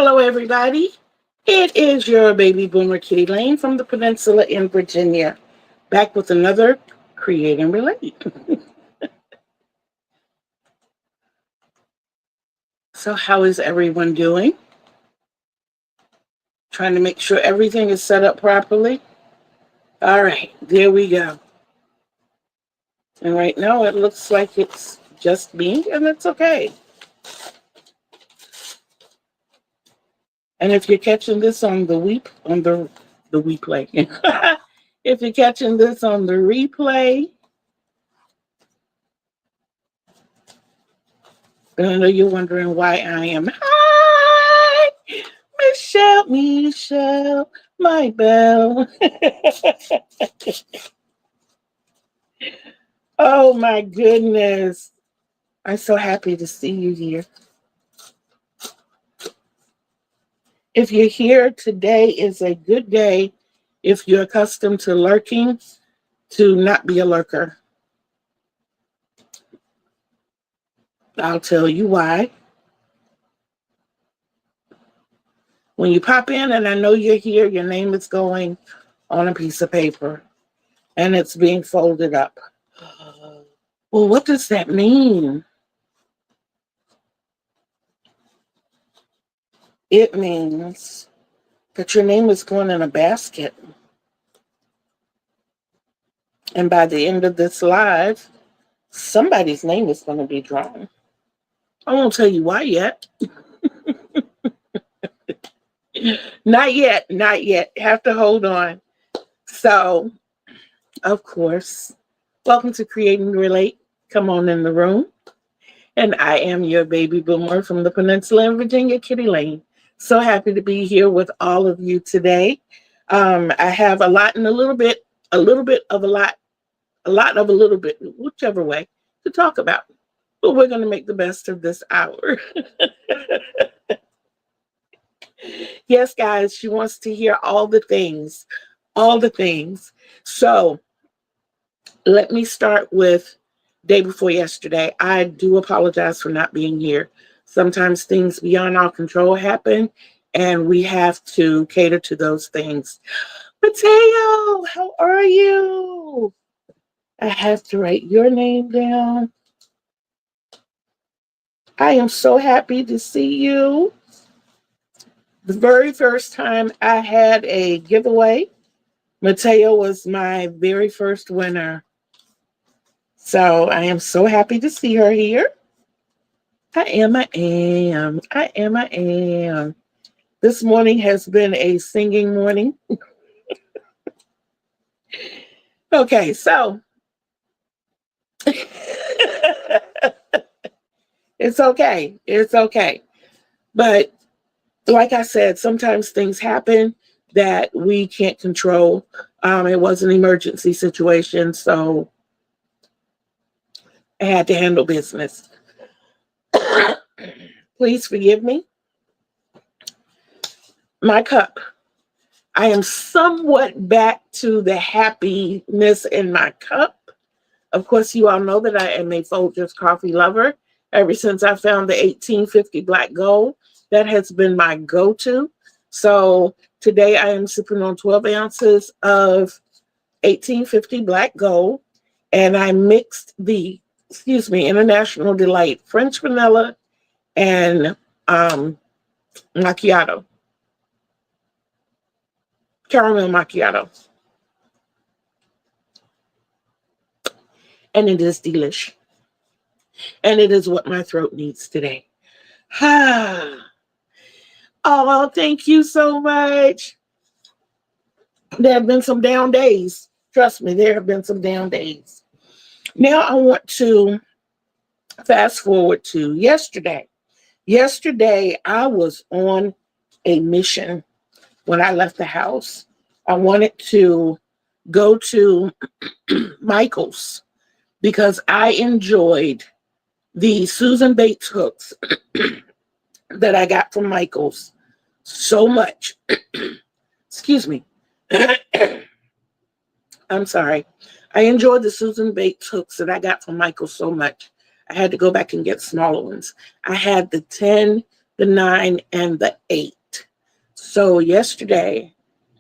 Hello, everybody. It is your baby boomer Kitty Lane from the Peninsula in Virginia, back with another Create and Relate. So, how is everyone doing? Trying to make sure everything is set up properly. All right, there we go. And right now, it looks like it's just me, and it's okay. And if you're catching this on the replay, if you're catching this on the replay, I know you're wondering why I am. Hi, Michelle, my belle. Oh my goodness. I'm so happy to see you here. If you're here, today is a good day. If you're accustomed to lurking, to not be a lurker. I'll tell you why. When you pop in and I know you're here, your name is going on a piece of paper and it's being folded up. Well, what does that mean? It means that your name is going in a basket. And by the end of this live, somebody's name is going to be drawn. I won't tell you why yet. Not yet, not yet. Have to hold on. So, of course, welcome to Create and Relate. Come on in the room. And I am your baby boomer from the Peninsula in Virginia, Kitty Lane. So happy to be here with all of you today. I have a lot and a little bit of a lot of a little bit, whichever way, to talk about. But we're going to make the best of this hour. Yes, guys, she wants to hear all the things, all the things. So let me start with day before yesterday. I do apologize for not being here. Sometimes things beyond our control happen, and we have to cater to those things. Mateo, how are you? I have to write your name down. I am so happy to see you. The very first time I had a giveaway, Mateo was my very first winner. So I am so happy to see her here. I am. This morning has been a singing morning. Okay, so it's okay. It's okay. But like I said, sometimes things happen that we can't control. It was an emergency situation, so I had to handle business. Please forgive me. My cup. I am somewhat back to the happiness in my cup. Of course, you all know that I am a Folgers coffee lover. Ever since I found the 1850 Black Gold, that has been my go-to. So today I am sipping on 12 ounces of 1850 Black Gold, and I mixed the, International Delight French vanilla and macchiato, caramel macchiato. And it is delish. And it is what my throat needs today. Oh, thank you so much. There have been some down days. Trust me, there have been some down days. Now I want to fast forward to yesterday. Yesterday, I was on a mission when I left the house. I wanted to go to Michael's because I enjoyed the Susan Bates hooks that I got from Michael's so much. Excuse me. I'm sorry. I enjoyed the Susan Bates hooks that I got from Michael's so much. I had to go back and get smaller ones. I had the 10 the 9, and the 8. So yesterday,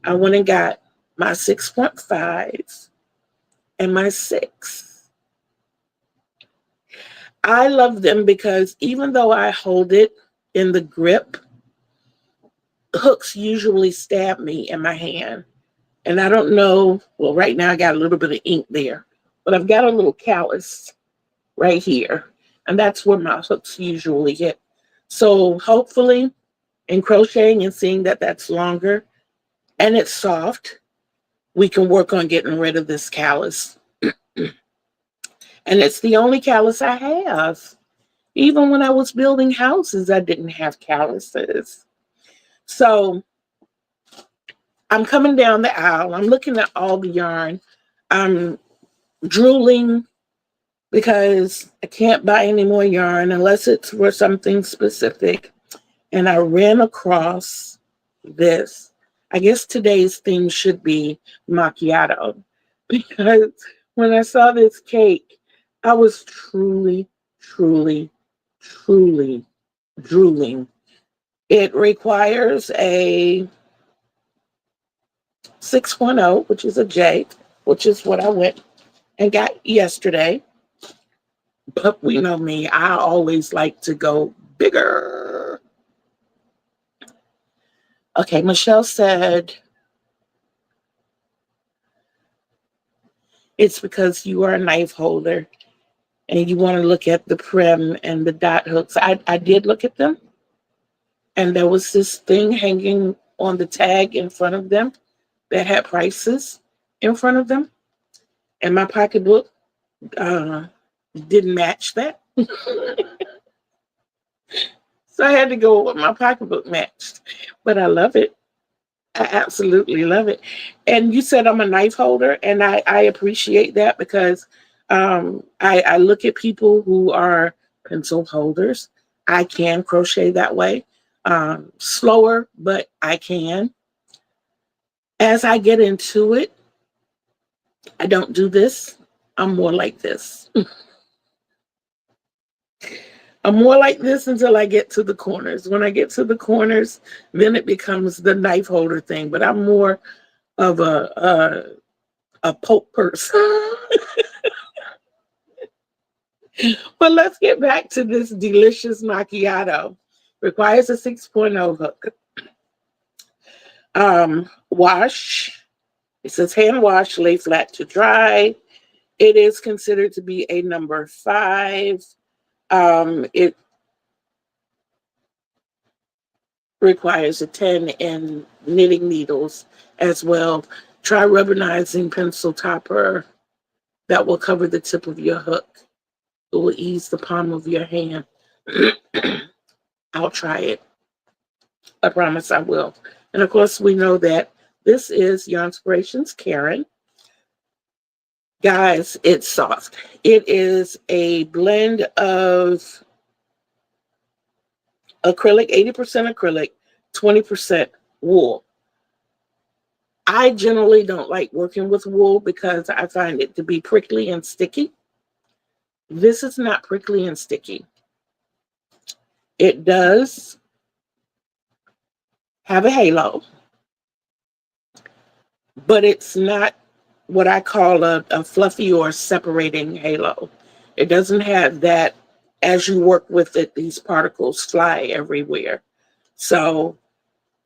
I went and got my 6.5 and my 6. I love them because even though I hold it in the grip, hooks usually stab me in my hand. And I don't know, well, right now I got a little bit of ink there, but I've got a little callus right here. And that's where my hooks usually hit. So hopefully in crocheting and seeing that that's longer and it's soft, we can work on getting rid of this callus. And it's the only callus I have. Even when I was building houses, I didn't have calluses. So I'm coming down the aisle. I'm looking at all the yarn. I'm drooling because I can't buy any more yarn unless it's for something specific. And I ran across this. I guess today's theme should be macchiato, because when I saw this cake, I was truly, truly, truly drooling. It requires a 6.0, which is a J, which is what I went and got yesterday. But we know me, I always like to go bigger. Okay, Michelle said, it's because you are a knife holder and you want to look at the prim and the dot hooks. I did look at them, and there was this thing hanging on the tag in front of them that had prices in front of them, and my pocketbook didn't match that. So I had to go with what my pocketbook matched. But I love it. I absolutely love it. And you said I'm a knife holder, and I appreciate that because I look at people who are pencil holders. I can crochet that way. Slower, but I can. As I get into it, I don't do this. I'm more like this. I'm more like this until I get to the corners. When I get to the corners, then it becomes the knife holder thing. But I'm more of a poke person. But let's get back to this delicious macchiato. Requires a 6.0 hook. Wash. It says hand wash, lay flat to dry. It is considered to be a number 5. It requires a 10 and knitting needles as well. Try rubbernizing pencil topper. That will cover the tip of your hook. It will ease the palm of your hand. I'll try it. I promise I will. And of course, we know that this is Yarnspirations Karen. Guys, it's soft. It is a blend of acrylic, 80% acrylic, 20% wool. I generally don't like working with wool because I find it to be prickly and sticky. This is not prickly and sticky. It does have a halo, but it's not what I call a fluffy or separating halo. It doesn't have that. As you work with it, these particles fly everywhere. So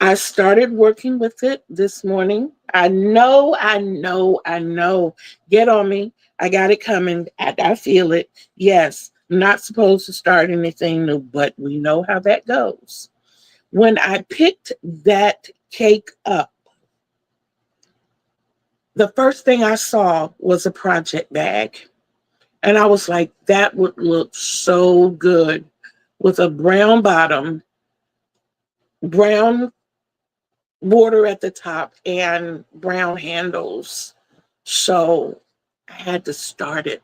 I started working with it this morning. I know. Get on me. I got it coming. I feel it. Yes, I'm not supposed to start anything new, but we know how that goes. When I picked that cake up, the first thing I saw was a project bag. And I was like, that would look so good with a brown bottom, brown border at the top, and brown handles. So I had to start it.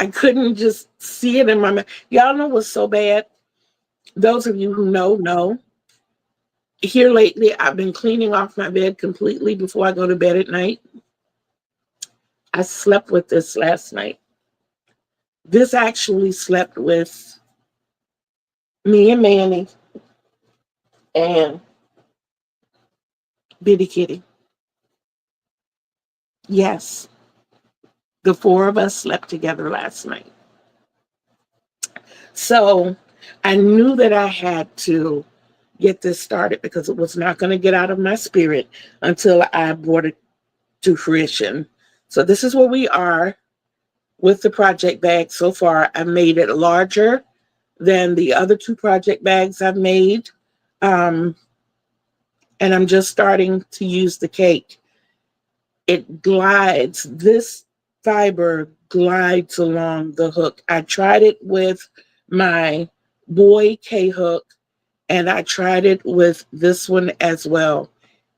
I couldn't just see it in my mind. Y'all know what's so bad? Those of you who know. Here lately, I've been cleaning off my bed completely before I go to bed at night. I slept with this last night. This actually slept with me and Manny and Bitty Kitty. Yes, the four of us slept together last night. So I knew that I had to get this started because it was not going to get out of my spirit until I brought it to fruition. So this is where we are with the project bag so far. I made it larger than the other two project bags I've made. Um, and I'm just starting to use the cake. It glides. This fiber glides along the hook. I tried it with my boy K hook, and I tried it with this one as well.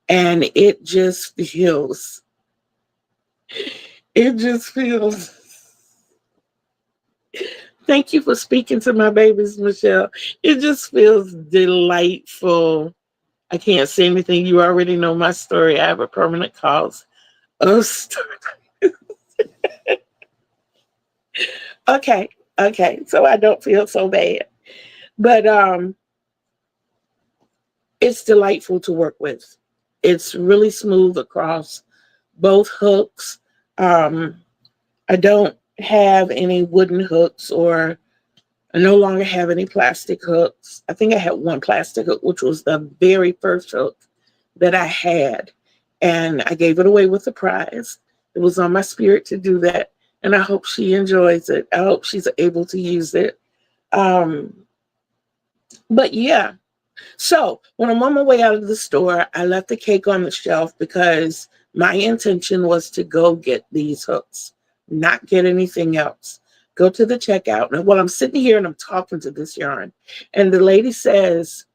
And it just feels. Thank you for speaking to my babies, Michelle. It just feels delightful. I can't say anything. You already know my story. I have a permanent cause of story. Okay, okay. So I don't feel so bad. But it's delightful to work with. It's really smooth across both hooks. Um, I don't have any wooden hooks, or I no longer have any plastic hooks. I think I had one plastic hook, which was the very first hook that I had. And I gave it away with the prize. It was on my spirit to do that. And I hope she enjoys it. I hope she's able to use it. Um, but yeah. So when I'm on my way out of the store, I left the cake on the shelf because my intention was to go get these hooks, not get anything else. Go to the checkout. And while I'm sitting here and I'm talking to this yarn, and the lady says,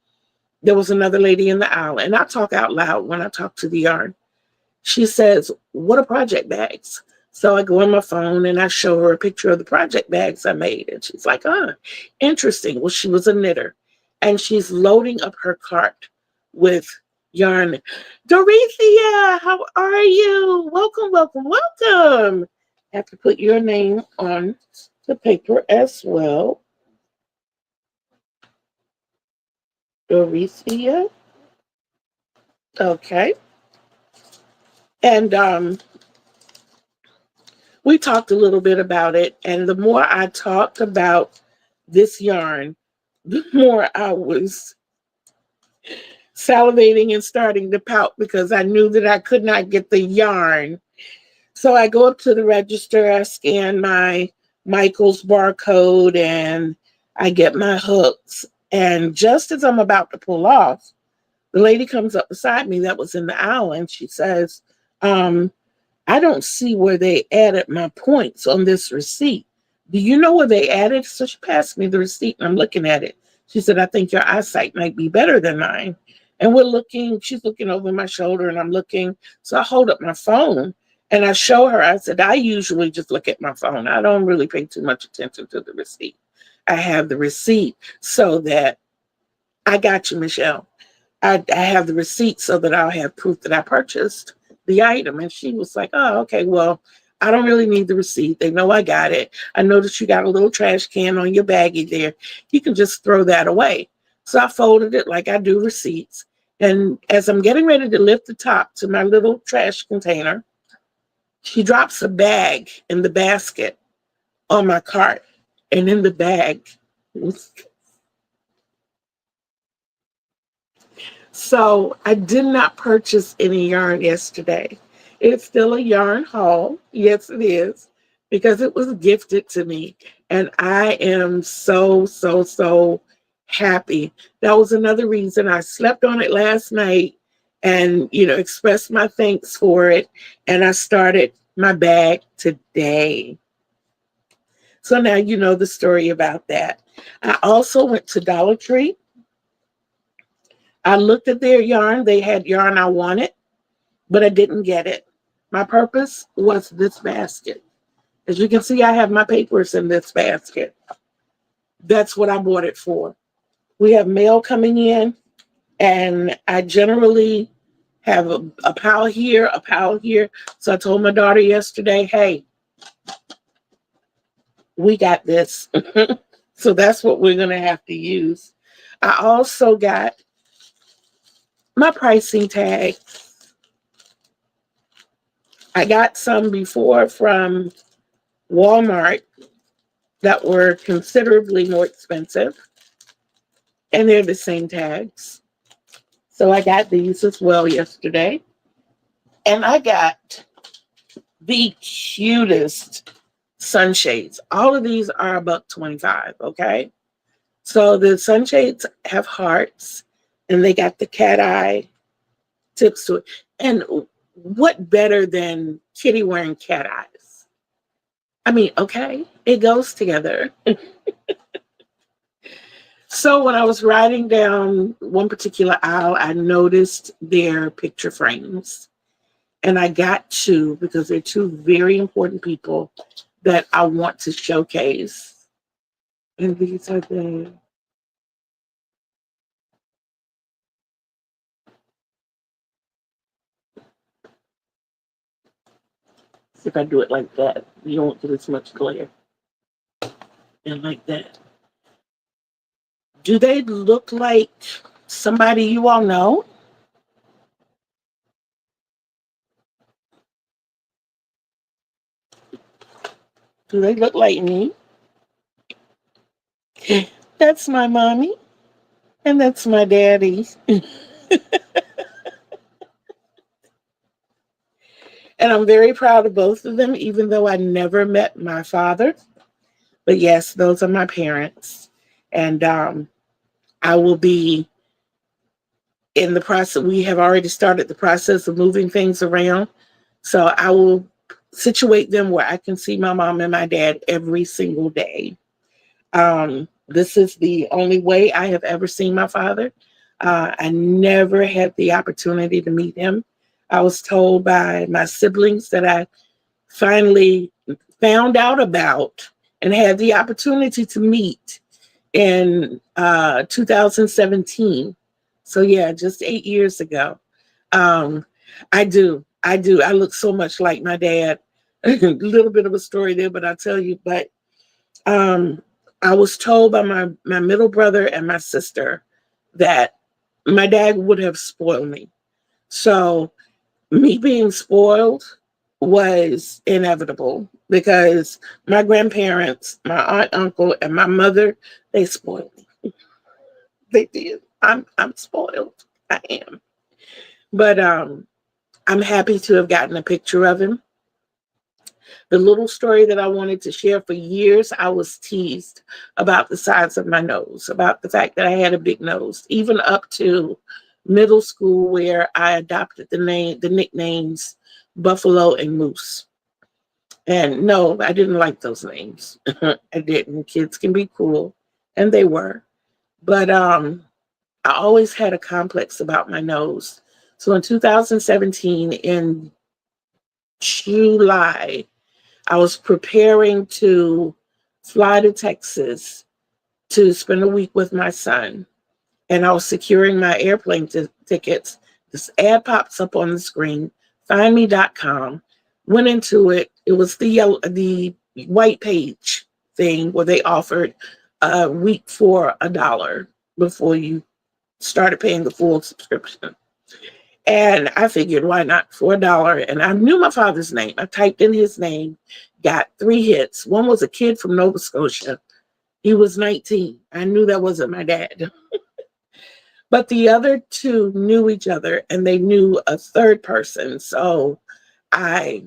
there was another lady in the aisle, and I talk out loud when I talk to the yarn. She says, "What are project bags?" So I go on my phone and I show her a picture of the project bags I made. And she's like, interesting. Well, she was a knitter. And she's loading up her cart with yarn. Dorothea, how are you? Welcome, welcome, welcome. I have to put your name on the paper as well. Dorothea. Okay. And we talked a little bit about it. And the more I talked about this yarn, the more I was salivating and starting to pout because I knew that I could not get the yarn. So I go up to the register, I scan my Michael's barcode, and I get my hooks. And just as I'm about to pull off, the lady comes up beside me that was in the aisle, and she says, I don't see where they added my points on this receipt. Do you know where they added? So she passed me the receipt and I'm looking at it. She said, I think your eyesight might be better than mine. And she's looking over my shoulder and I'm looking. So I hold up my phone and I show her, I said, I usually just look at my phone. I don't really pay too much attention to the receipt. I have the receipt so that I got you, Michelle. I have the receipt so that I'll have proof that I purchased the item. And she was like, oh, okay, well, I don't really need the receipt. They know I got it. I noticed you got a little trash can on your baggie there. You can just throw that away. So I folded it like I do receipts. And as I'm getting ready to lift the top to my little trash container, she drops a bag in the basket on my cart. And in the bag was. So I did not purchase any yarn yesterday. It's still a yarn haul. Yes, it is, because it was gifted to me. And I am so, so, so happy. That was another reason I slept on it last night and, expressed my thanks for it. And I started my bag today. So now you know the story about that. I also went to Dollar Tree. I looked at their yarn. They had yarn I wanted, but I didn't get it. My purpose was this basket. As you can see, I have my papers in this basket. That's what I bought it for. We have mail coming in, and I generally have a pile here, a pile here. So I told my daughter yesterday, hey, we got this. So that's what we're going to have to use. I also got my pricing tag. I got some before from Walmart that were considerably more expensive, and they're the same tags. So I got these as well yesterday. And I got the cutest sunshades. All of these are $1.25, okay? So the sunshades have hearts, and they got the cat eye tips to it. And what better than Kitty wearing cat eyes? I mean, okay, it goes together. So when I was riding down one particular aisle, I noticed their picture frames. And I got two because they're two very important people that I want to showcase. And these are the see if I do it like that. You don't get as much glare. And like that. Do they look like somebody you all know? Do they look like me? That's my mommy, and that's my daddy. And I'm very proud of both of them, even though I never met my father. But yes, those are my parents. And I will be in the process. We have already started the process of moving things around. So I will situate them where I can see my mom and my dad every single day. This is the only way I have ever seen my father. I never had the opportunity to meet him. I was told by my siblings that I finally found out about and had the opportunity to meet in 2017. So yeah, just 8 years ago. Um, I do. I do. I look so much like my dad. A little bit of a story there, but I'll tell you. But um, I was told by my middle brother and my sister that my dad would have spoiled me. So me being spoiled was inevitable because my grandparents, my aunt, uncle, and my mother, they spoiled me. They did. I'm spoiled. I am. But I'm happy to have gotten a picture of him. The little story that I wanted to share for years, I was teased about the size of my nose, about the fact that I had a big nose, even up to middle school where I adopted the nicknames Buffalo and Moose. And no, I didn't like those names. I didn't. Kids can be cool, and they were. But I always had a complex about my nose. So in 2017, in July, I was preparing to fly to Texas to spend a week with my son. And I was securing my airplane tickets. This ad pops up on the screen, findme.com. Went into it. It was the white page thing where they offered a week for $1 before you started paying the full subscription. And I figured, why not for $1? And I knew my father's name. I typed in his name, got 3 hits. One was a kid from Nova Scotia. He was 19. I knew that wasn't my dad. But the other two knew each other and they knew a third person. So I,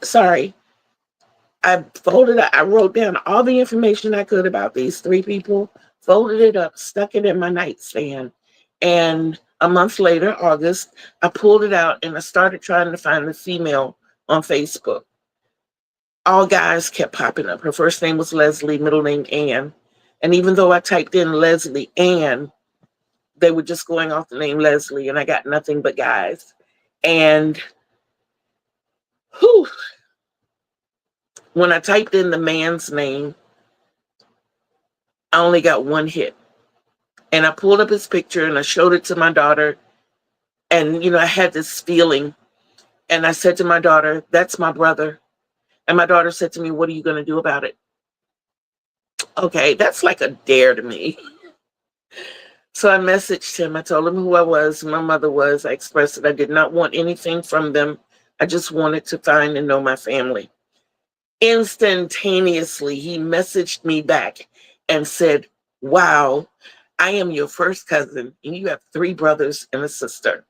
sorry, I wrote down all the information I could about these 3 people, folded it up, stuck it in my nightstand. And a month later, August, I pulled it out and I started trying to find the female on Facebook. All guys kept popping up. Her first name was Leslie, middle name Ann. And even though I typed in Leslie Ann, they were just going off the name Leslie, and I got nothing but guys. And whew, when I typed in the man's name, I only got 1 hit. And I pulled up his picture and I showed it to my daughter. And, I had this feeling. And I said to my daughter, that's my brother. And my daughter said to me, what are you going to do about it? Okay, that's like a dare to me. So I messaged him. I told him who I was, who my mother was. I expressed that I did not want anything from them. I just wanted to find and know my family. Instantaneously, he messaged me back and said, "Wow, I am your first cousin, and you have three brothers and a sister."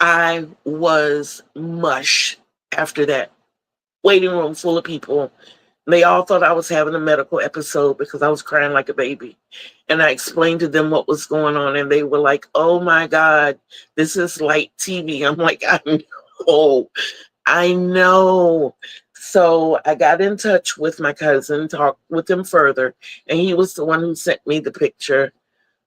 I was mush after that. Waiting room full of people. They all thought I was having a medical episode because I was crying like a baby. And I explained to them what was going on, and they were like, "Oh my God, this is like TV." I'm like, "I know, I know." So I got in touch with my cousin, talked with him further, and he was the one who sent me the picture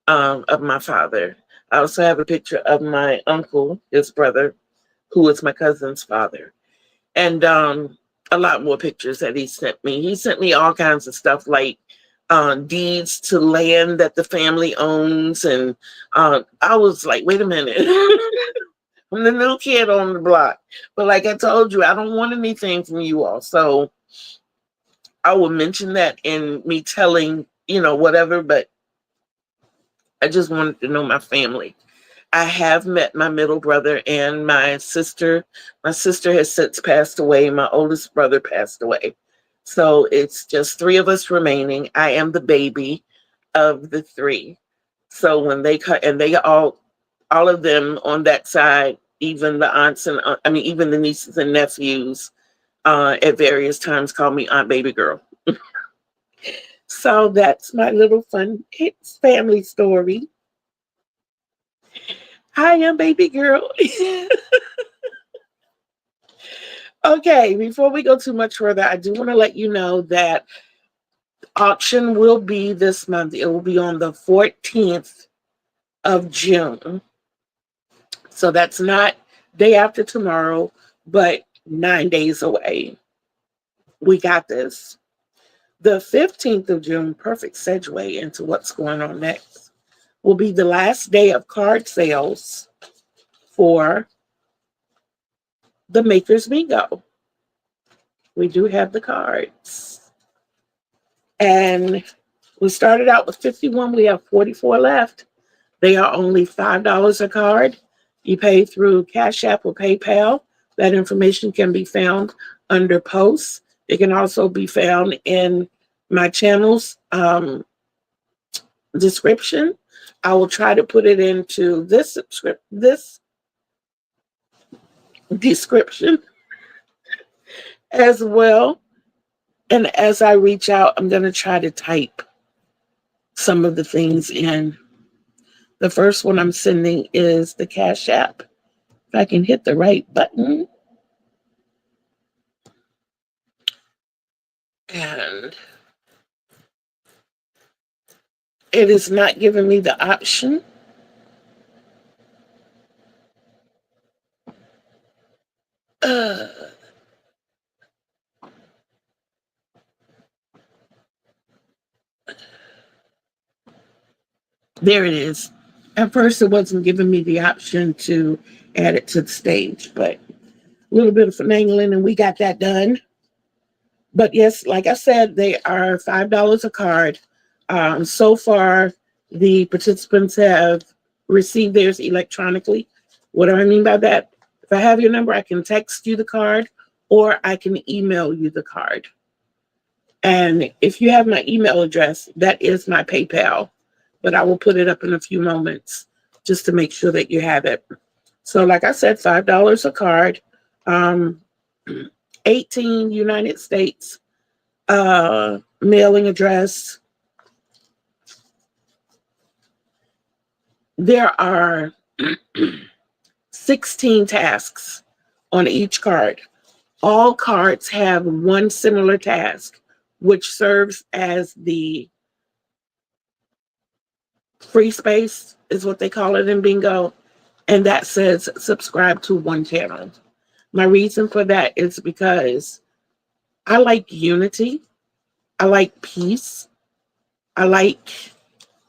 of my father. I also have a picture of my uncle, his brother, who is my cousin's father, and a lot more pictures that he sent me. He sent me all kinds of stuff like deeds to land that the family owns, and I was like, "Wait a minute." I'm the new kid on the block, but like I told you, I don't want anything from you all, so I will mention that in me telling, whatever, but I just wanted to know my family. I have met my middle brother and my sister. My sister has since passed away. My oldest brother passed away. So it's just three of us remaining. I am the baby of the three. So when they cut, and they all of them on that side, even the aunts and even the nieces and nephews, at various times call me Aunt Baby Girl. So that's my little fun family story. Hi, I'm Baby Girl. Okay, before we go too much further, I do want to let you know that auction will be this month. It will be on the 14th of June. So that's not day after tomorrow, but 9 days away. We got this. The 15th of June, perfect segue into what's going on next, will be the last day of card sales for the Makers Bingo. We do have the cards. And we started out with 51. We have 44 left. They are only $5 a card. You pay through Cash App or PayPal. That information can be found under posts. It can also be found in my channel's description. I will try to put it into this description as well. And as I reach out, I'm going to try to type some of the things in. The first one I'm sending is the Cash App. If I can hit the right button. And it is not giving me the option. Uh, there it is. At first, it wasn't giving me the option to add it to the stage, but a little bit of finagling, and we got that done. But yes, like I said, they are $5 a card. So far, the participants have received theirs electronically. What do I mean by that? If I have your number, I can text you the card or I can email you the card. And if you have my email address, that is my PayPal, but I will put it up in a few moments just to make sure that you have it. So like I said, $5 a card, 18 United States mailing address. There are 16 tasks on each card. All cards have one similar task, which serves as the free space, is what they call it in bingo. And that says subscribe to one channel. My reason for that is because I like unity. I like peace. I like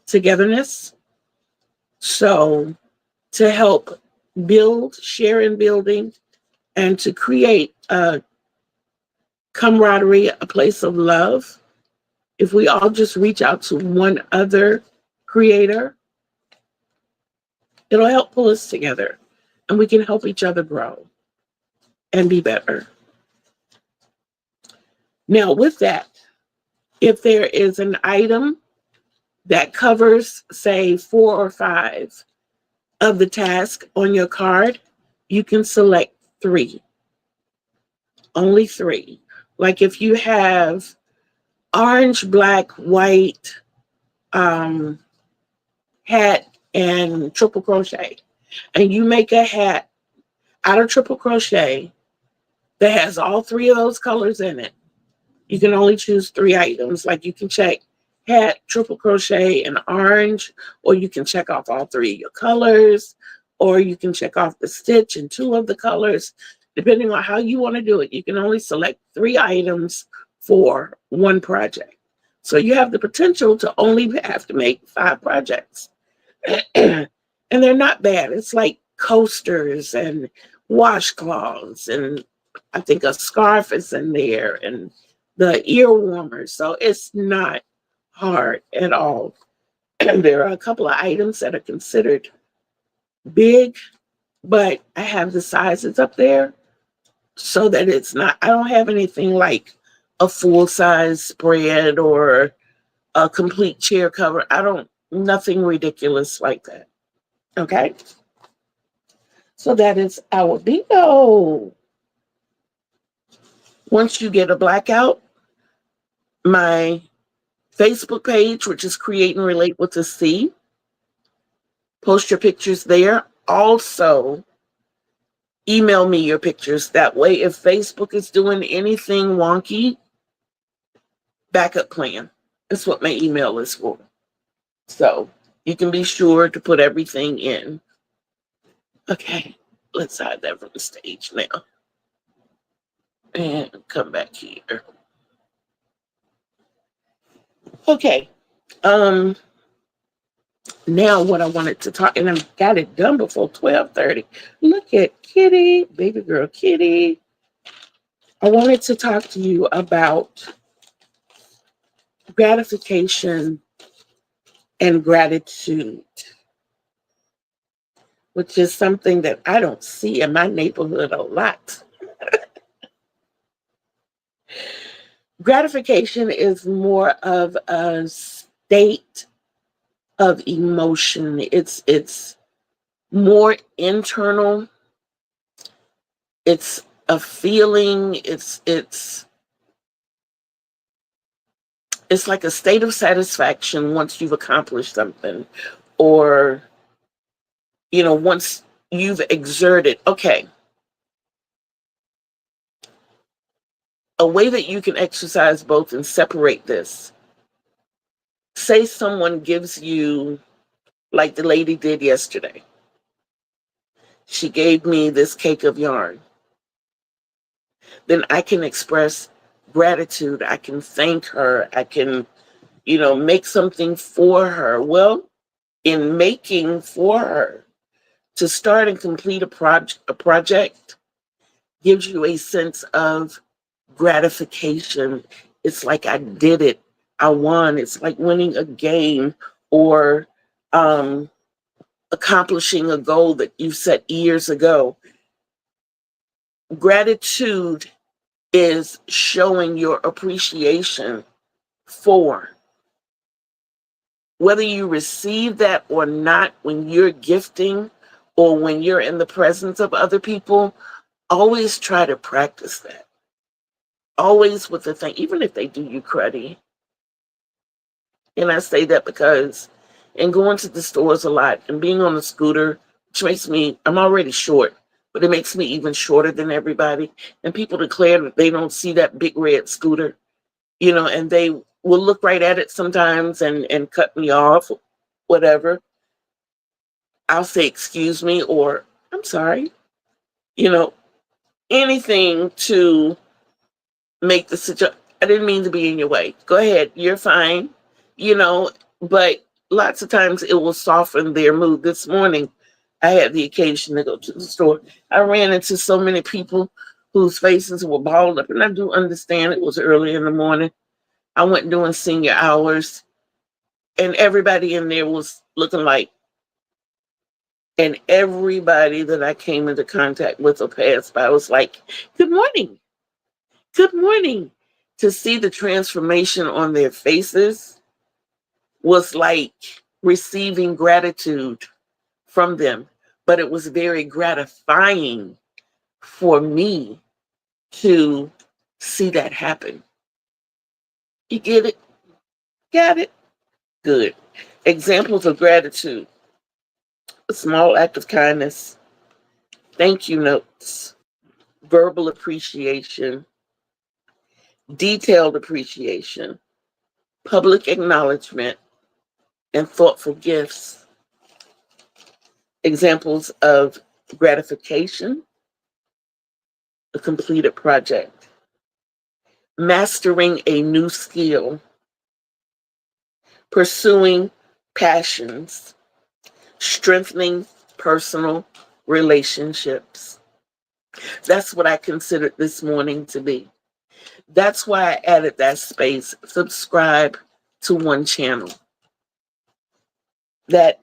togetherness. So to help build, share in building, and to create a camaraderie, a place of love, If we all just reach out to one other creator, it'll help pull us together and we can help each other grow and be better. Now, with that, if there is an item that covers, say, 4 or 5 of the task on your card, you can select 3, only 3. Like if you have orange, black, white, hat, and triple crochet, and you make a hat out of triple crochet that has all 3 of those colors in it, you can only choose 3 items. Like you can check hat, triple crochet, and orange, or you can check off all 3 of your colors, or you can check off the stitch and 2 of the colors, depending on how you want to do it. You can only select 3 items for one project. So you have the potential to only have to make 5 projects. And they're not bad. It's like coasters and washcloths, and I think a scarf is in there, and the ear warmers. So it's not hard at all. And there are a couple of items that are considered big, but I have the sizes up there so that it's not, I don't have anything like a full size spread or a complete chair cover. Nothing ridiculous like that. Okay. So that is our bingo. Once you get a blackout, my Facebook page, which is Create and Relate with a C, post your pictures there. Also, email me your pictures. That way, if Facebook is doing anything wonky, backup plan. That's what my email is for. So you can be sure to put everything in. Okay, let's hide that from the stage now. And come back here. Okay. Now what I wanted to talk, and I've got it done before 12:30. Look at Kitty, baby girl Kitty. I wanted to talk to you about gratification and gratitude, which is something that I don't see in my neighborhood a lot. Gratification is more of a state of emotion. It's more internal. It's a feeling. It's like a state of satisfaction once you've accomplished something, or once you've exerted. Okay. A way that you can exercise both and separate this. Say someone gives you, like the lady did yesterday. She gave me this cake of yarn. Then I can express gratitude. I can thank her. I can, make something for her. Well, in making for her, to start and complete a project gives you a sense of gratification. It's like I did it. I won. It's like winning a game or accomplishing a goal that you set years ago. Gratitude is showing your appreciation for whether you receive that or not. When you're gifting or when you're in the presence of other people, always try to practice that. Always with the thing, even if they do you cruddy. And I say that because in going to the stores a lot and being on the scooter, which makes me, I'm already short, but it makes me even shorter than everybody. And people declare that they don't see that big red scooter, and they will look right at it sometimes and cut me off, whatever. I'll say, excuse me, or I'm sorry, anything to make the situation. I didn't mean to be in your way. Go ahead. You're fine. But lots of times it will soften their mood. This morning, I had the occasion to go to the store. I ran into so many people whose faces were balled up, and I do understand it was early in the morning. I went doing senior hours, and everybody in there was looking like, and everybody that I came into contact with or passed by was like, good morning, good morning. To see the transformation on their faces was like receiving gratitude from them. But it was very gratifying for me to see that happen. You get it? Got it? Good. Examples of gratitude: a small act of kindness, thank you notes, verbal appreciation, detailed appreciation, public acknowledgement, and thoughtful gifts. Examples of gratification: a completed project, mastering a new skill, pursuing passions, strengthening personal relationships. That's what I considered this morning to be. That's why I added that space. Subscribe to one channel. That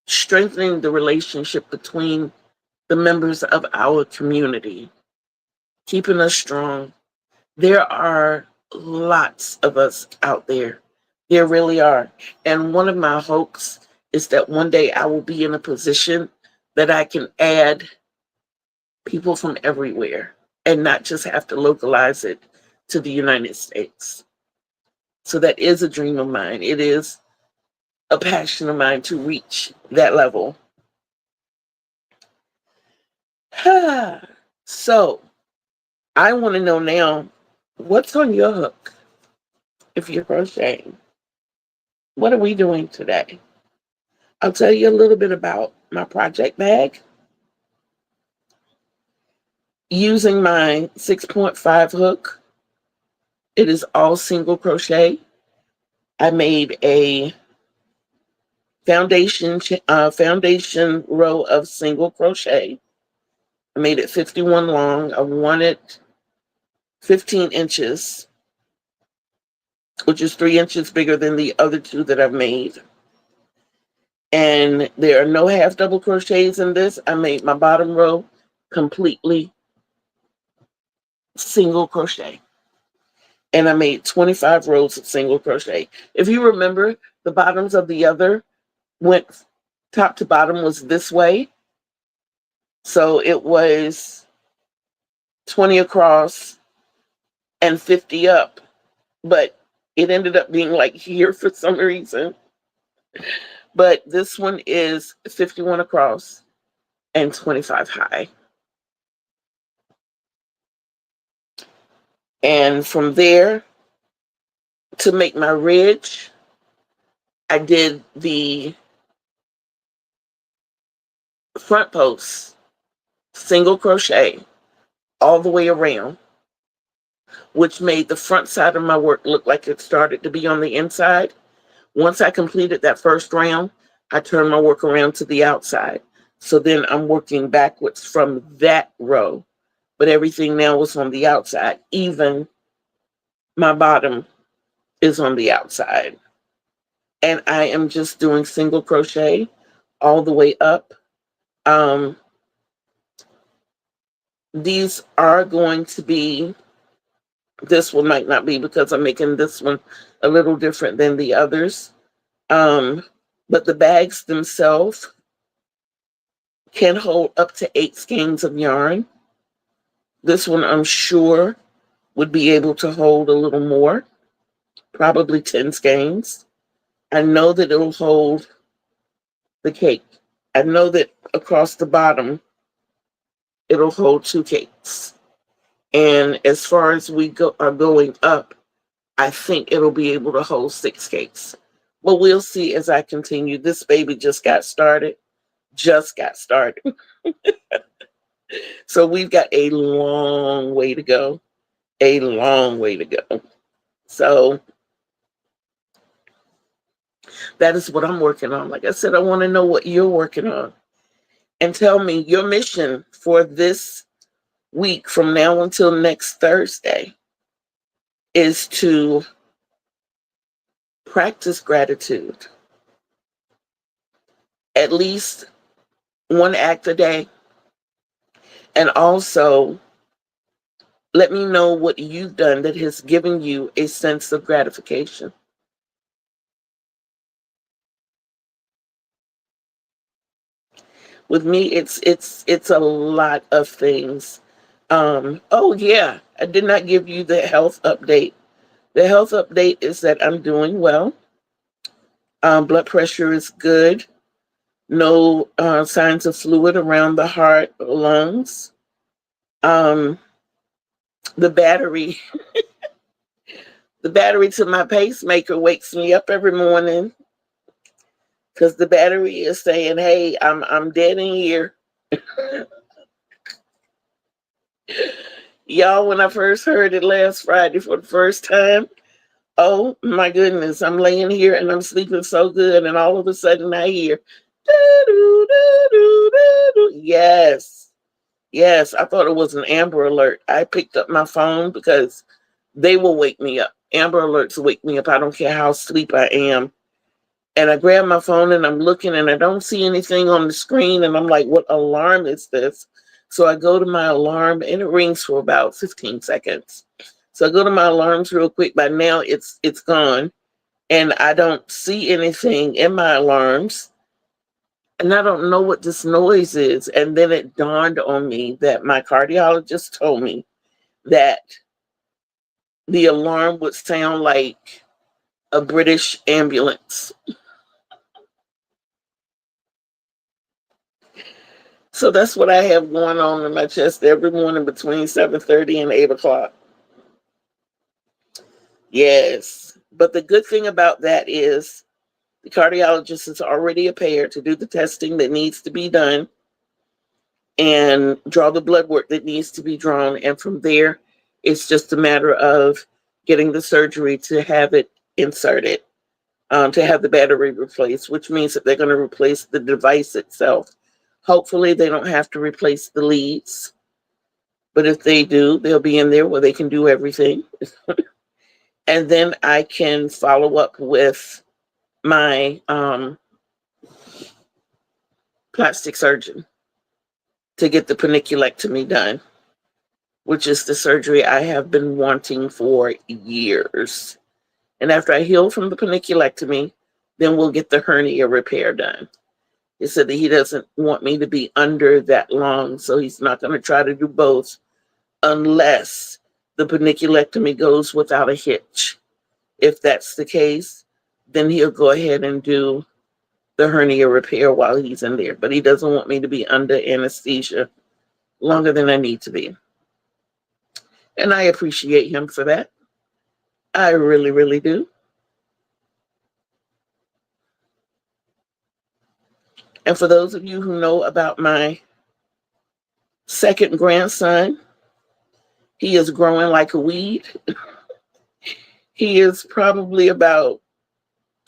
strengthening the relationship between the members of our community, keeping us strong. There are lots of us out there. There really are. And one of my hopes is that one day I will be in a position that I can add people from everywhere and not just have to localize it to the United States. So that is a dream of mine. It is a passion of mine to reach that level. So I want to know now, what's on your hook if you're crocheting? What are we doing today? I'll tell you a little bit about my project bag. Using my 6.5 hook, it is all single crochet. I made a foundation row of single crochet. I made it 51 long. I wanted 15 inches, which is 3 inches bigger than the other two that I've made. And there are no half double crochets in this. I made my bottom row completely single crochet. And I made 25 rows of single crochet. If you remember, the bottoms of the other went top to bottom was this way. So it was 20 across and 50 up. But it ended up being like here for some reason. But this one is 51 across and 25 high. And from there, to make my ridge, I did the front post single crochet all the way around, which made the front side of my work look like it started to be on the inside. Once I completed that first round, I turned my work around to the outside. So then I'm working backwards from that row, but everything now was on the outside. Even my bottom is on the outside. And I am just doing single crochet all the way up. These are going to be, this one might not be because I'm making this one a little different than the others. But the bags themselves can hold up to 8 skeins of yarn. This one I'm sure would be able to hold a little more, probably 10 skeins. I know that it'll hold the cake. I know that across the bottom, it'll hold 2 cakes. And as far as we are going up, I think it'll be able to hold 6 cakes. But we'll see as I continue. This baby just got started. So we've got a long way to go. A long way to go. So that is what I'm working on. Like I said, I want to know what you're working on. And tell me your mission for this week from now until next Thursday is to practice gratitude. At least one act a day. And also let me know what you've done that has given you a sense of gratification. With me, it's a lot of things. Oh yeah, I did not give you the health update. The health update is that I'm doing well. Blood pressure is good. No signs of fluid around the heart or lungs. Um, the battery, the battery to my pacemaker wakes me up every morning because the battery is saying, "Hey, I'm dead in here." Y'all, when I first heard it last Friday for the first time, oh my goodness, I'm laying here and I'm sleeping so good, and all of a sudden I hear, "Doo-doo, doo-doo, doo-doo." Yes, yes, I thought it was an Amber Alert. I picked up my phone because they will wake me up. Amber Alerts wake me up. I don't care how asleep I am. And I grab my phone and I'm looking and I don't see anything on the screen. And I'm like, what alarm is this? So I go to my alarm and it rings for about 15 seconds. So I go to my alarms real quick. By now it's gone. And I don't see anything in my alarms. And I don't know what this noise is. And then it dawned on me that my cardiologist told me that the alarm would sound like a British ambulance. So that's what I have going on in my chest every morning between 7:30 and 8 o'clock. Yes. But the good thing about that is the cardiologist is already prepared to do the testing that needs to be done and draw the blood work that needs to be drawn. And from there, it's just a matter of getting the surgery to have it inserted, to have the battery replaced, which means that they're going to replace the device itself. Hopefully, they don't have to replace the leads. But if they do, they'll be in there where they can do everything. And then I can follow up with my plastic surgeon to get the paniculectomy done, which is the surgery I have been wanting for years. And after I heal from the paniculectomy, then we'll get the hernia repair done. He said that he doesn't want me to be under that long, so he's not going to try to do both unless the paniculectomy goes without a hitch. If that's the case, then he'll go ahead and do the hernia repair while he's in there. But he doesn't want me to be under anesthesia longer than I need to be. And I appreciate him for that. I really, really do. And for those of you who know about my second grandson, he is growing like a weed. He is probably about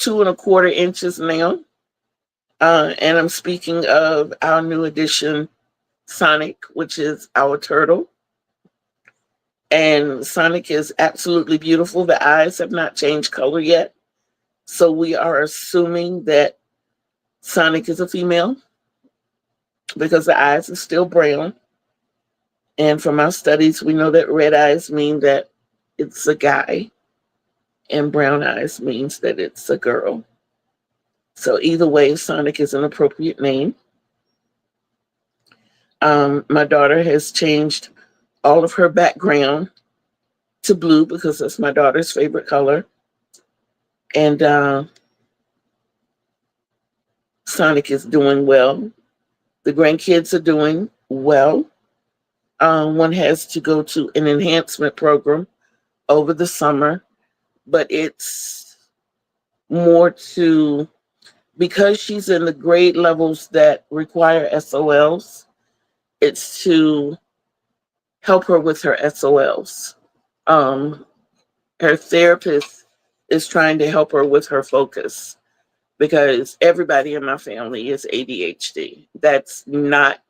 2.25 inches now. And I'm speaking of our new addition, Sonic, which is our turtle. And Sonic is absolutely beautiful. The eyes have not changed color yet. So we are assuming that Sonic is a female because the eyes are still brown. And from our studies, we know that red eyes mean that it's a guy and brown eyes means that it's a girl. So either way, Sonic is an appropriate name. My daughter has changed all of her background to blue because that's my daughter's favorite color. And Sonic is doing well. The grandkids are doing well. One has to go to an enhancement program over the summer, but it's more to, because she's in the grade levels that require SOLs, it's to help her with her SOLs. Her therapist is trying to help her with her focus because everybody in my family is ADHD. That's not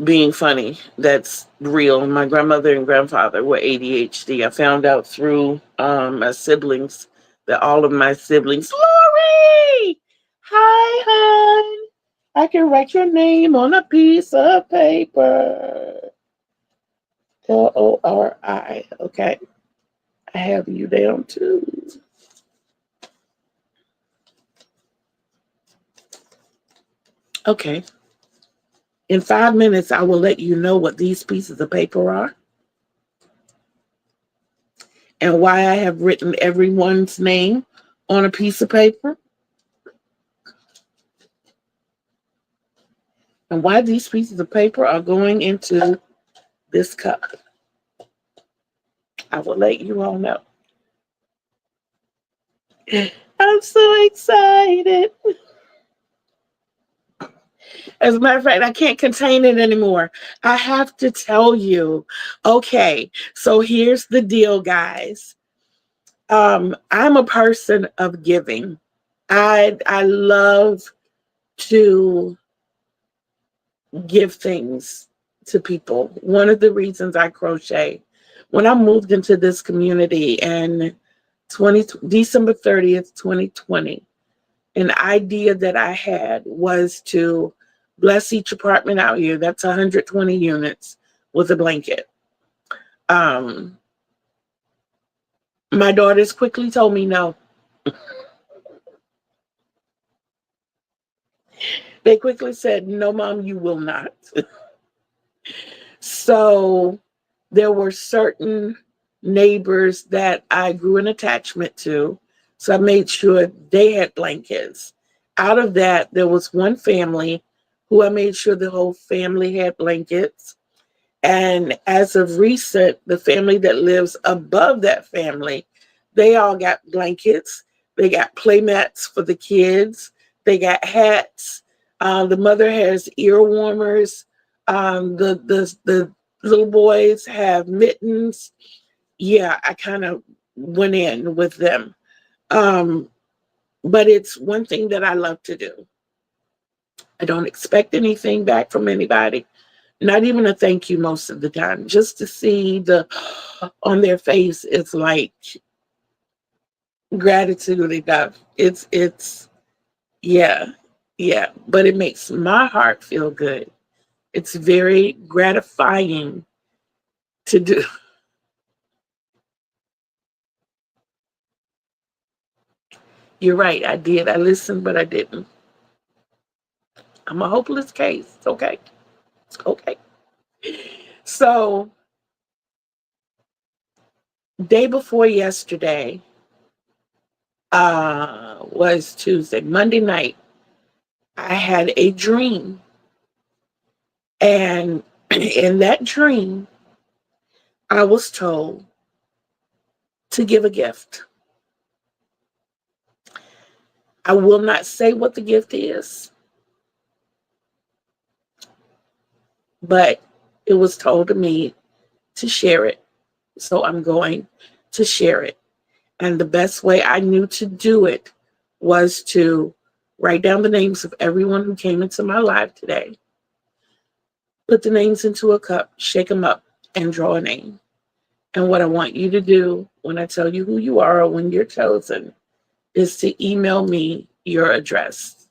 being funny. That's real. My grandmother and grandfather were ADHD. I found out through my siblings that all of my siblings, Lori, hi, hon. I can write your name on a piece of paper. Lori. Okay. I have you down too. Okay. In 5 minutes, I will let you know what these pieces of paper are and why I have written everyone's name on a piece of paper and why these pieces of paper are going into this cup. I will let you all know. I'm so excited. As a matter of fact, I can't contain it anymore. I have to tell you. Okay, so here's the deal, guys. I'm a person of giving. I love to give things to people. One of the reasons I crochet, when I moved into this community in December 30th, 2020, an idea that I had was to bless each apartment out here. That's 120 units with a blanket. Um, my daughters quickly told me no. They quickly said, no, Mom, you will not. So there were certain neighbors that I grew an attachment to. So I made sure they had blankets. Out of that, there was one family who I made sure the whole family had blankets. And as of recent, the family that lives above that family, they all got blankets. They got play mats for the kids. They got hats. The mother has ear warmers. The little boys have mittens. Yeah, I kind of went in with them. Um, but it's one thing that I love to do. I don't expect anything back from anybody. Not even a thank you most of the time. Just to see the on their face, it's like gratitude enough. It's yeah, yeah. But it makes my heart feel good. It's very gratifying to do. You're right, I did. I listened, but I didn't. I'm a hopeless case. Okay. Okay. So day before yesterday was Tuesday. Monday night, I had a dream. And in that dream, I was told to give a gift. I will not say what the gift is, but it was told to me to share it. So I'm going to share it. And the best way I knew to do it was to write down the names of everyone who came into my life today, put the names into a cup, shake them up, and draw a name. And what I want you to do when I tell you who you are or when you're chosen is to email me your address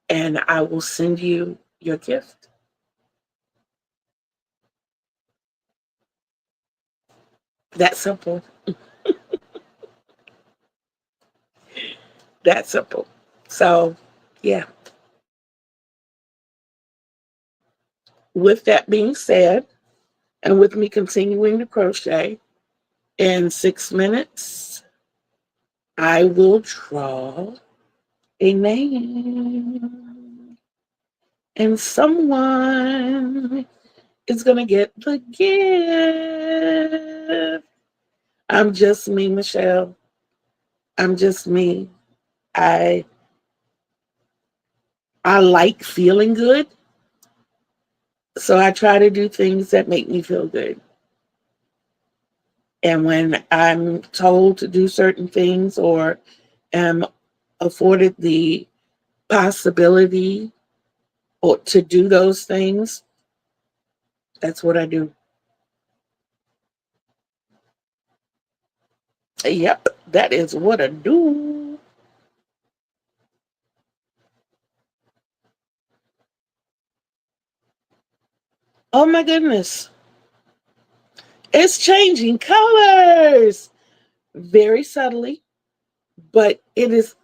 and I will send you your gift. That simple. That simple. So, yeah. With that being said, and with me continuing to crochet, in 6 minutes, I will draw a name. And someone is going to get the gift. I'm just me, Michelle. I'm just me. I I like feeling good. So I try to do things that make me feel good. And when I'm told to do certain things or am afforded the possibility or to do those things, that's what I do. Yep, that is what I do. Oh my goodness. It's changing colors very subtly, but it is,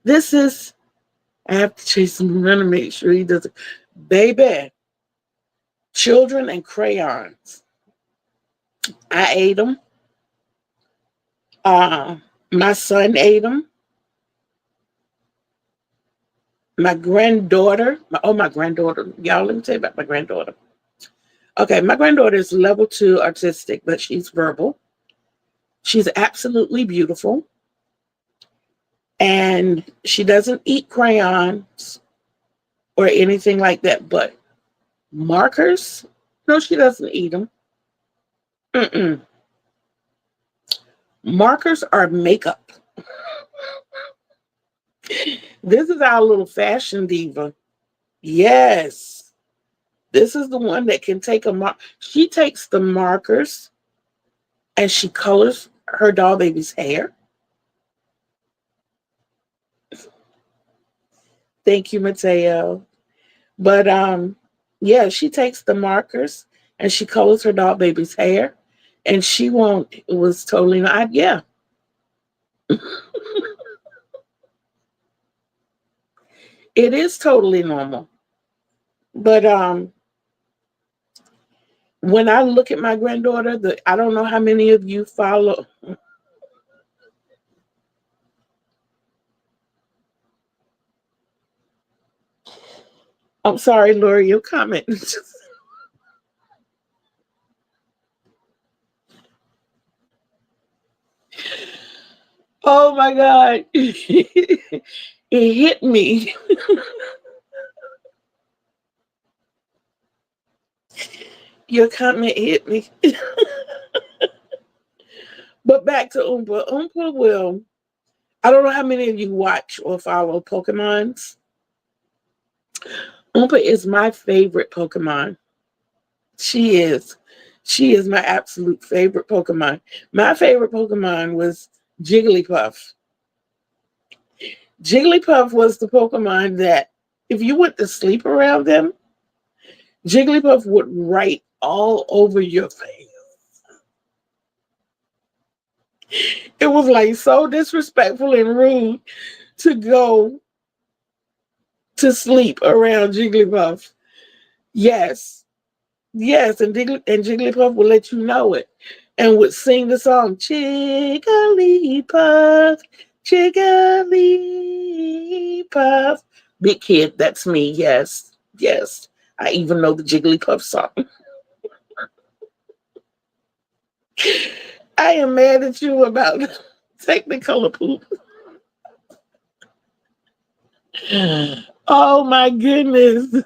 this is, I have to chase him around to make sure he doesn't. Baby, children and crayons. I ate them. Uh, my son ate them. My granddaughter, my granddaughter. Y'all, let me tell you about my granddaughter. Okay, my granddaughter is level 2 autistic, but she's verbal. She's absolutely beautiful. And she doesn't eat crayons or anything like that, but markers, no, she doesn't eat them. Mm-mm. Markers are makeup. This is our little fashion diva. Yes. This is the one that can take a mark. She takes the markers and she colors her doll baby's hair. Thank you, Mateo. But yeah, she takes the markers and she colors her doll baby's hair. And she won't, it was totally not, yeah. It is totally normal. But when I look at my granddaughter, I don't know how many of you follow. I'm sorry, Lori, your comment. Oh my God. It hit me. Your comment hit me. But back to Oompa. Oompa will, I don't know how many of you watch or follow Pokemons. Oompa is my favorite Pokemon. She is. She is my absolute favorite Pokemon. My favorite Pokemon was Jigglypuff. Jigglypuff was the Pokemon that if you went to sleep around them, Jigglypuff would write all over your face. It was like so disrespectful and rude to go to sleep around Jigglypuff. Yes, yes, and Jigglypuff would let you know it and would sing the song Jigglypuff, Jigglypuff. Big kid, that's me. Yes, yes. I even know the Jigglypuff song. I am mad at you about technicolor poop. Oh my goodness.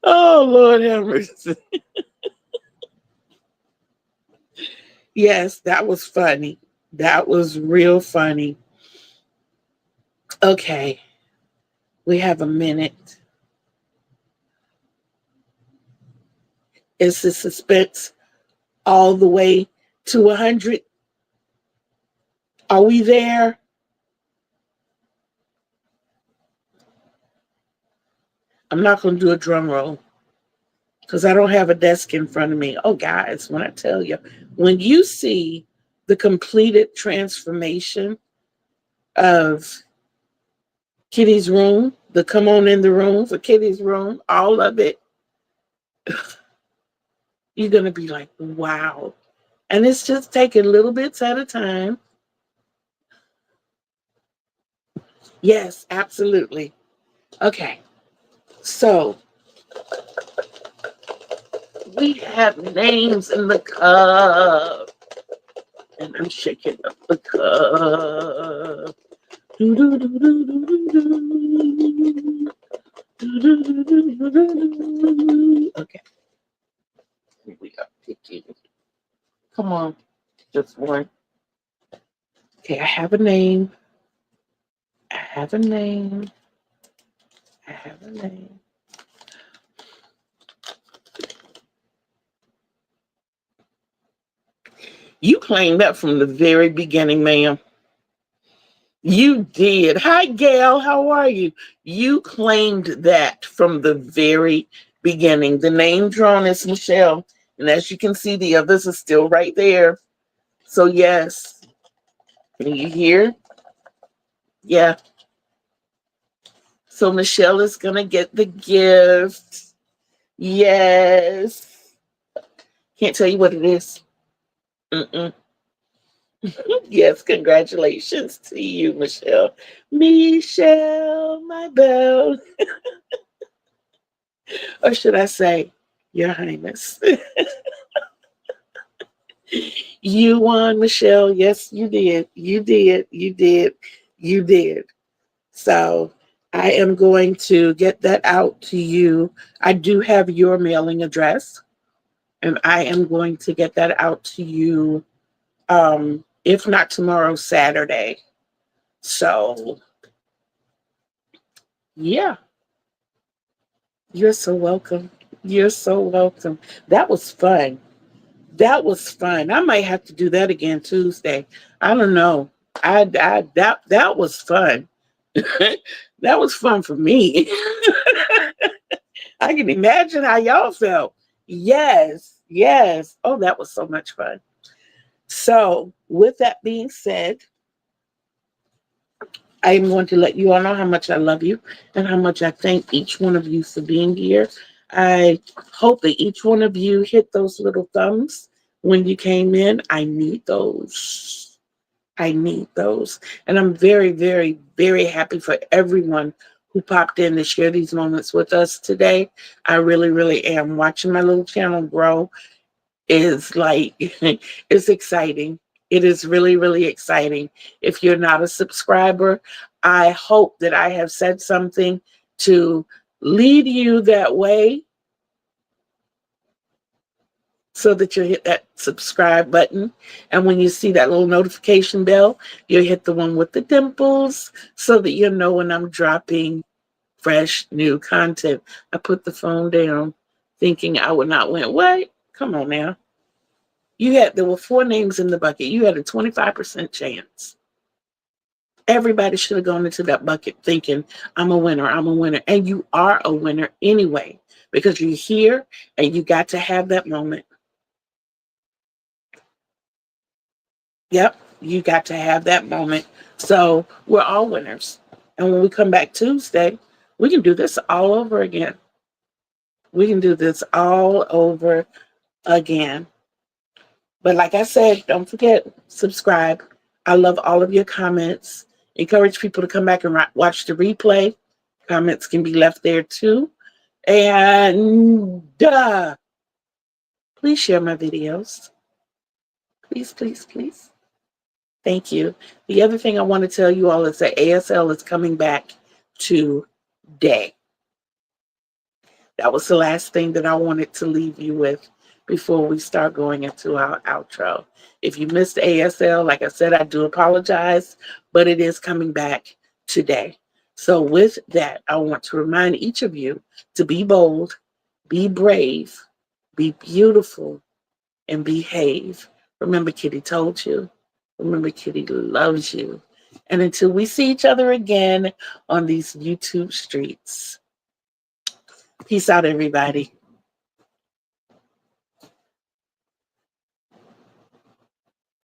Oh Lord have mercy. Yes, that was funny. That was real funny. Okay, we have a minute. Is the suspense all the way to 100? Are we there? I'm not going to do a drum roll because I don't have a desk in front of me. Oh, guys, when I tell you, when you see the completed transformation of Kitty's room, the come on in the room for Kitty's room, all of it, you're going to be like, wow. And it's just taking little bits at a time. Yes, absolutely. Okay. So we have names in the cup. And I'm shaking up the cup. Okay. Here we are picking. Come on. Just one. Okay, I have a name. I have a name. I have a name. You claimed that from the very beginning, ma'am. You did. Hi, Gail. How are you? You claimed that from the very beginning. The name drawn is Michelle. And as you can see, the others are still right there. So, yes. Can you hear? Yeah. So, Michelle is going to get the gift. Yes. Can't tell you what it is. Mm-mm. Yes, congratulations to you, Michelle. Michelle, my belle. Or should I say, Your Highness? You won, Michelle. Yes, you did. You did. You did. You did. So I am going to get that out to you. I do have your mailing address, and I am going to get that out to you, if not tomorrow, Saturday. So, yeah, you're so welcome. You're so welcome. That was fun. That was fun. I might have to do that again Tuesday. I don't know. That was fun. That was fun for me. I can imagine how y'all felt. Yes, yes. Oh, that was so much fun. So, with that being said, I am going to let you all know how much I love you and how much I thank each one of you for being here. I hope that each one of you hit those little thumbs when you came in. I need those. I need those. And I'm very, very, very happy for everyone who popped in to share these moments with us today. I really, really am. Watching my little channel grow is like, it's exciting. It is really, really exciting. If you're not a subscriber, I hope that I have said something to lead you that way so that you'll hit that subscribe button. And when you see that little notification bell, you'll hit the one with the dimples so that you'll know when I'm dropping fresh new content. I put the phone down thinking I would not win. What? Come on now. There were 4 names in the bucket. You had a 25% chance. Everybody should have gone into that bucket thinking, I'm a winner, I'm a winner. And you are a winner anyway, because you're here and you got to have that moment. Yep, you got to have that moment. So we're all winners. And when we come back Tuesday, we can do this all over again. We can do this all over again. But like I said, don't forget, subscribe. I love all of your comments. Encourage people to come back and watch the replay. Comments can be left there too. And please share my videos. Please, please, please. Thank you. The other thing I want to tell you all is that ASL is coming back today. That was the last thing that I wanted to leave you with before we start going into our outro. If you missed ASL, like I said, I do apologize, but it is coming back today. So with that, I want to remind each of you to be bold, be brave, be beautiful, and behave. Remember, Kitty told you. Remember, Kitty loves you. And until we see each other again on these YouTube streets, peace out, everybody.